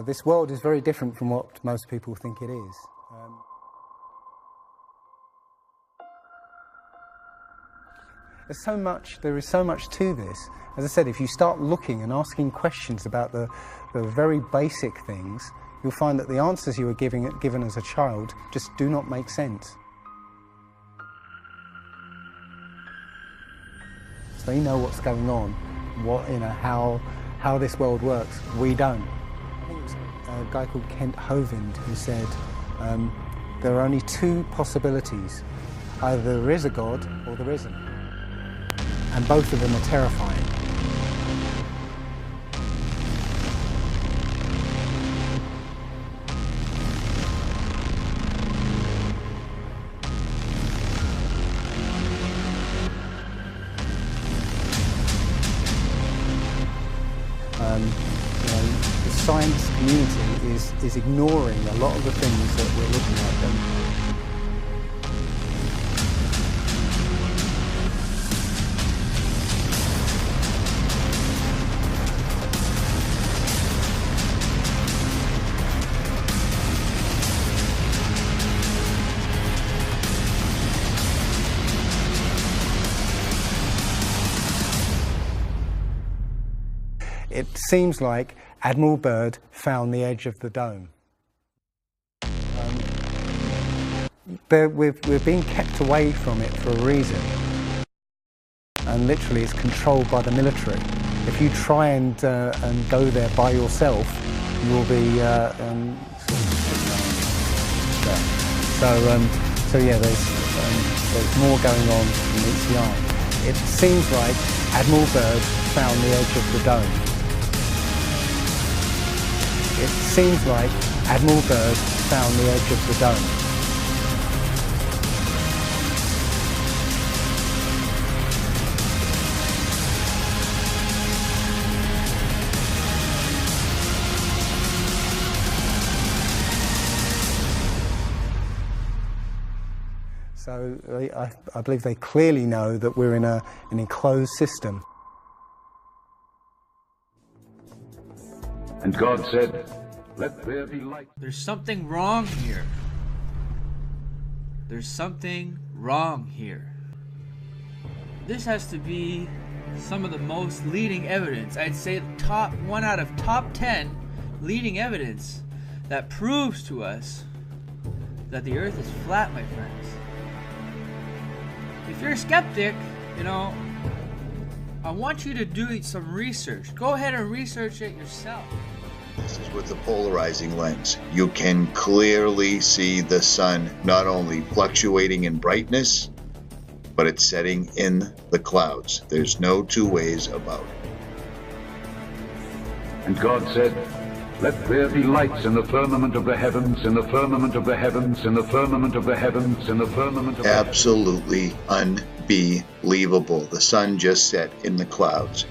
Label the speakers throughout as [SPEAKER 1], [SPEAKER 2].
[SPEAKER 1] This world is very different from what most people think it is. There is so much to this. As I said, if you start looking and asking questions about the very basic things, you'll find that the answers you were given as a child just do not make sense. They know what's going on, how this world works. We don't. I think it was a guy called Kent Hovind who said there are only two possibilities. Either there is a God or there isn't. And both of them are terrifying. The science community is ignoring a lot of the things that we're looking at them. It seems like Admiral Byrd found the edge of the dome. We're being kept away from it for a reason. And literally it's controlled by the military. If you try and go there by yourself, you'll be... So yeah, there's more going on than meets the eye. It seems like Admiral Byrd found the edge of the dome. It seems like Admiral Byrd found the edge of the dome. So I believe they clearly know that we're in an enclosed system.
[SPEAKER 2] And God said, "Let there be light."
[SPEAKER 3] There's something wrong here. There's something wrong here. This has to be some of the most leading evidence. I'd say top 1 out of top 10 leading evidence that proves to us that the earth is flat, my friends. If you're a skeptic, I want you to do some research. Go ahead and research it yourself.
[SPEAKER 4] This is with the polarizing lens. You can clearly see the sun not only fluctuating in brightness, but it's setting in the clouds. There's no two ways about it.
[SPEAKER 2] And God said, "Let there be lights in the firmament of the heavens, in the firmament of the heavens, in the firmament of the heavens, in the firmament of the heavens."
[SPEAKER 4] Absolutely unbelievable. The sun just set in the clouds.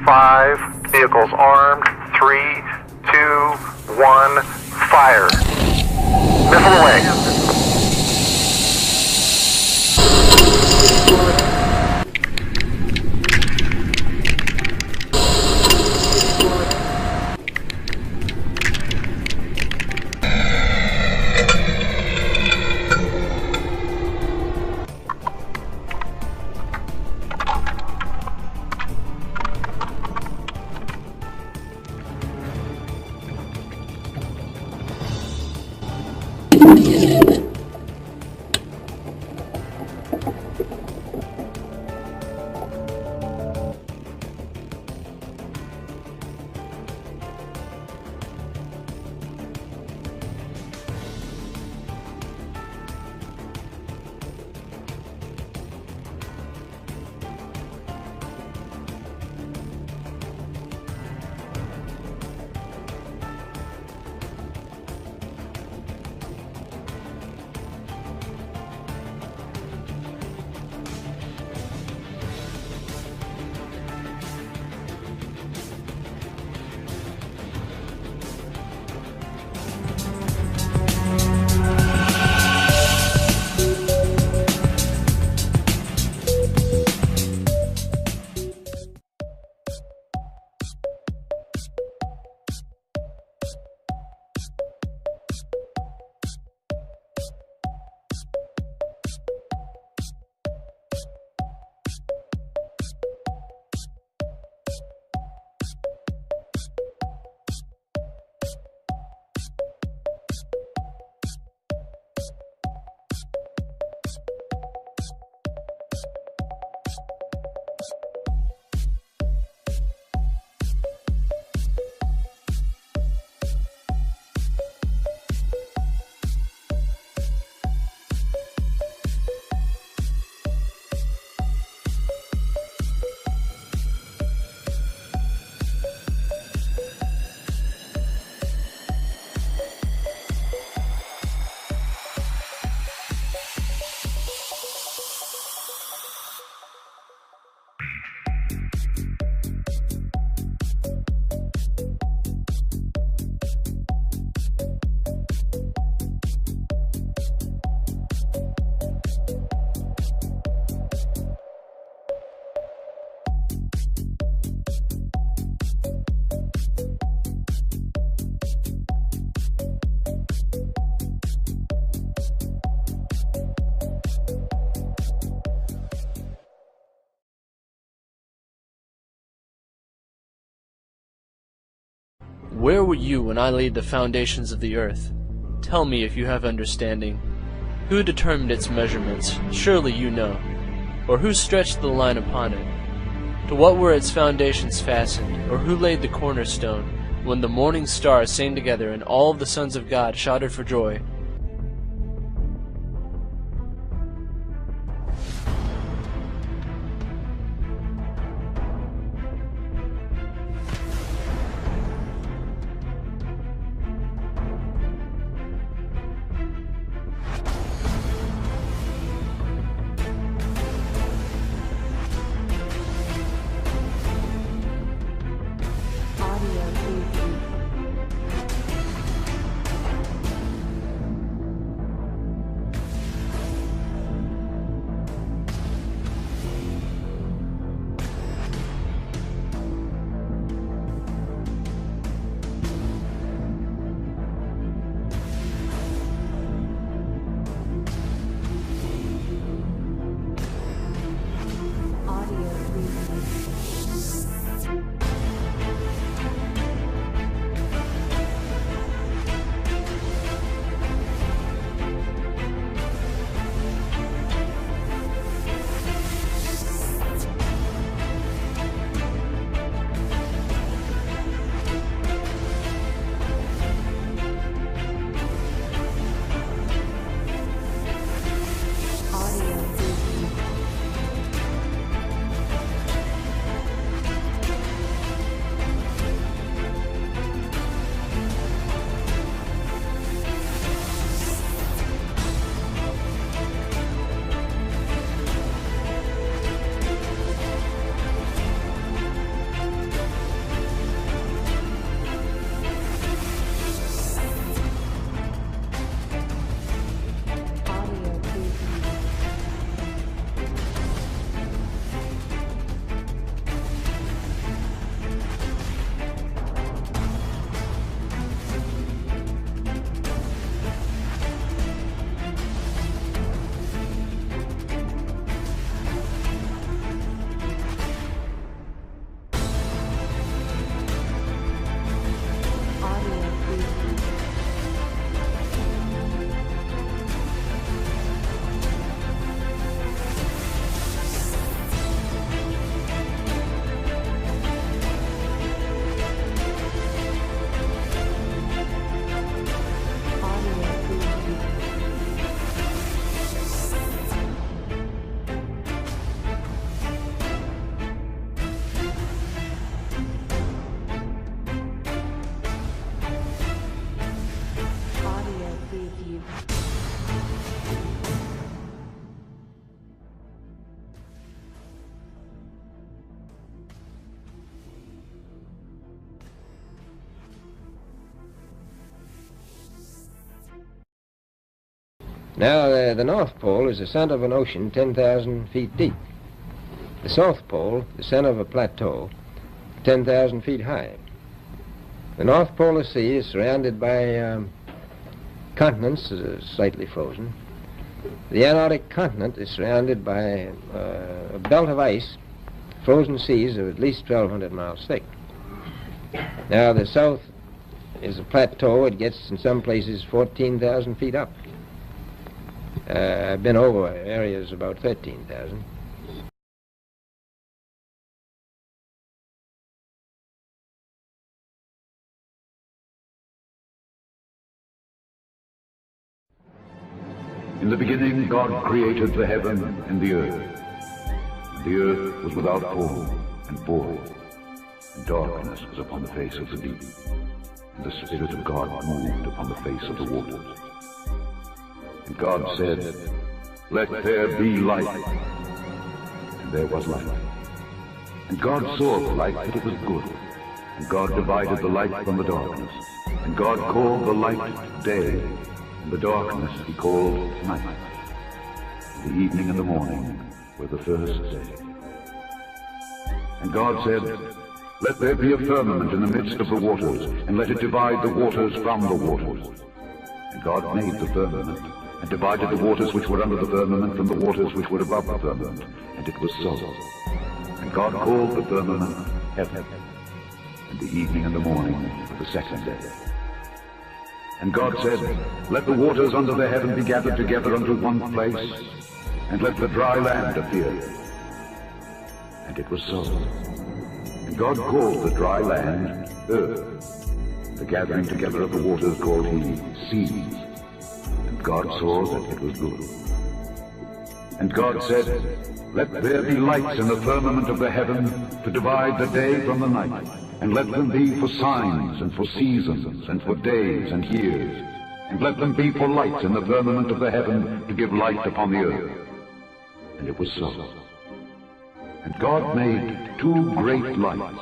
[SPEAKER 5] Five vehicles armed. 3, 2, 1, fire. Missile away.
[SPEAKER 6] Where were you when I laid the foundations of the earth? Tell me if you have understanding. Who determined its measurements? Surely you know. Or who stretched the line upon it? To what were its foundations fastened? Or who laid the cornerstone, when the morning stars sang together and all the sons of God shouted for joy?
[SPEAKER 7] Now, the North Pole is the center of an ocean 10,000 feet deep. The South Pole, the center of a plateau 10,000 feet high. The North Polar Sea is surrounded by continents slightly frozen. The Antarctic continent is surrounded by a belt of ice, frozen seas of at least 1,200 miles thick. Now, the South is a plateau. It gets, in some places, 14,000 feet up. I've been over areas about 13,000.
[SPEAKER 2] In the beginning, God created the heaven and the earth. And the earth was without form and void, and darkness was upon the face of the deep. And the Spirit of God moved upon the face of the waters. And God said, "Let there be light." And there was light. And God saw the light that it was good. And God divided the light from the darkness. And God called the light day, and the darkness he called night. And the evening and the morning were the first day. And God said, "Let there be a firmament in the midst of the waters, and let it divide the waters from the waters." And God made the firmament, and divided the waters which were under the firmament from the waters which were above the firmament. And it was so. And God called the firmament heaven. and the evening and the morning were the second day. And God said, let the waters under the heaven be gathered together unto one place, and let the dry land appear. And it was so. And God called the dry land earth. The gathering together of the waters called he seas. And God saw that it was good. And God said, let there be lights in the firmament of the heaven to divide the day from the night, and let them be for signs and for seasons and for days and years, and let them be for lights in the firmament of the heaven to give light upon the earth. And it was so. And God made two great lights,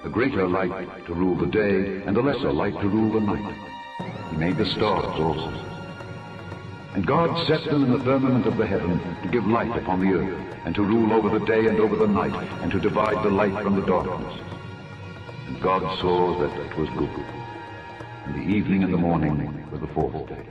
[SPEAKER 2] the greater light to rule the day, and the lesser light to rule the night. He made the stars also. And God set them in the firmament of the heaven to give light upon the earth, and to rule over the day and over the night, and to divide the light from the darkness. And God saw that it was good. And the evening and the morning were the fourth day.